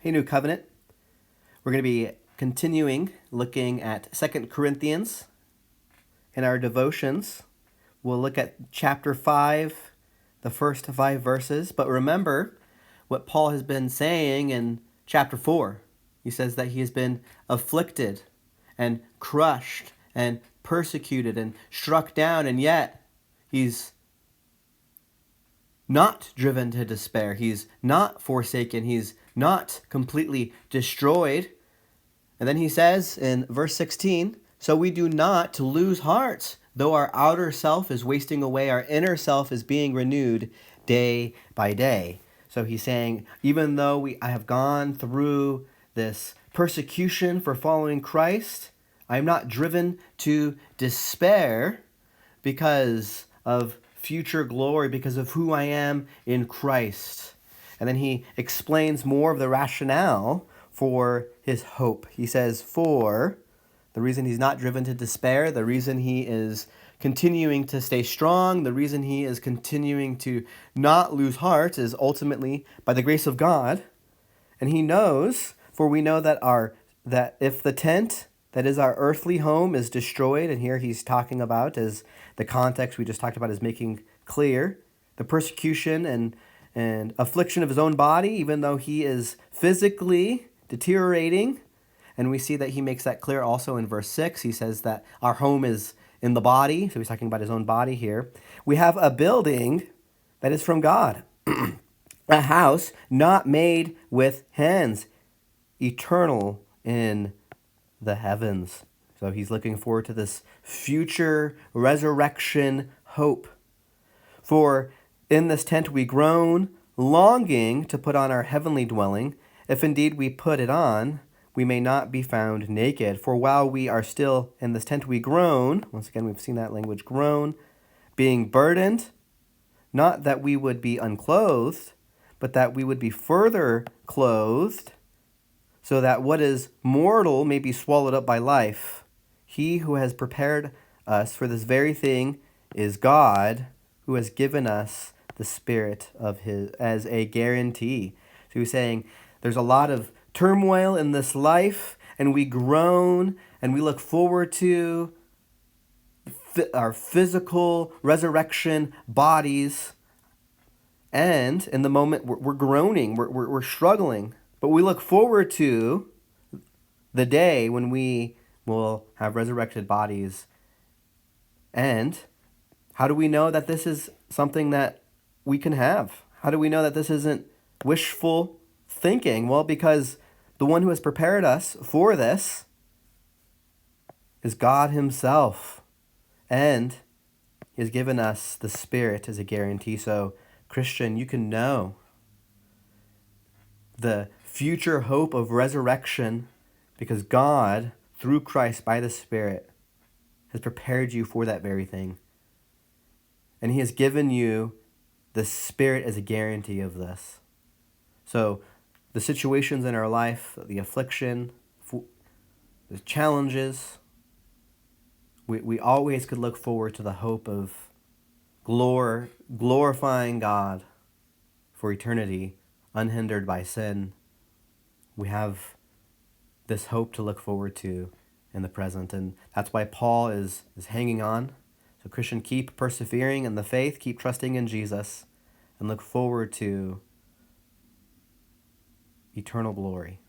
Hey, New Covenant. We're going to be continuing looking at 2 Corinthians in our devotions. We'll look at chapter 5, the first 5 verses. But remember what Paul has been saying in chapter 4. He says that he has been afflicted and crushed and persecuted and struck down, and yet he's not driven to despair. He's not forsaken. He's not completely destroyed. And then he says in verse 16, so we do not to lose heart. Though our outer self is wasting away, our inner self is being renewed day by day. So he's saying, even though I have gone through this persecution for following Christ, I'm not driven to despair because of future glory, because of who I am in Christ. And then he explains more of the rationale for his hope. He says, for the reason he's not driven to despair, the reason he is continuing to stay strong, the reason he is continuing to not lose heart is ultimately by the grace of God. And he knows, for we know that if the tent that is our earthly home is destroyed, and here he's talking about, as the context we just talked about is making clear, the persecution and affliction of his own body, even though he is physically deteriorating. And we see that he makes that clear also in verse 6. He says that our home is in the body. So he's talking about his own body here. We have a building that is from God, a house not made with hands, eternal in the heavens. So he's looking forward to this future resurrection hope. For in this tent we groan, longing to put on our heavenly dwelling. If indeed we put it on, we may not be found naked. For while we are still in this tent we groan, once again we've seen that language, groan, being burdened, not that we would be unclothed, but that we would be further clothed, so that what is mortal may be swallowed up by life. He who has prepared us for this very thing is God, who has given us the Spirit of His as a guarantee. So he's saying there's a lot of turmoil in this life, and we groan, and we look forward to our physical resurrection bodies. And in the moment, we're groaning, we're struggling. But we look forward to the day when we will have resurrected bodies. And how do we know that this is something that we can have? How do we know that this isn't wishful thinking? Well, because the one who has prepared us for this is God Himself. And He has given us the Spirit as a guarantee. So, Christian, you can know the future hope of resurrection because God, through Christ by the Spirit, has prepared you for that very thing. And He has given you the Spirit as a guarantee of this. So the situations in our life, the affliction, the challenges, we always could look forward to the hope of glorifying God for eternity, unhindered by sin. We have this hope to look forward to in the present, and that's why Paul is hanging on. So Christian, keep persevering in the faith, keep trusting in Jesus, and look forward to eternal glory.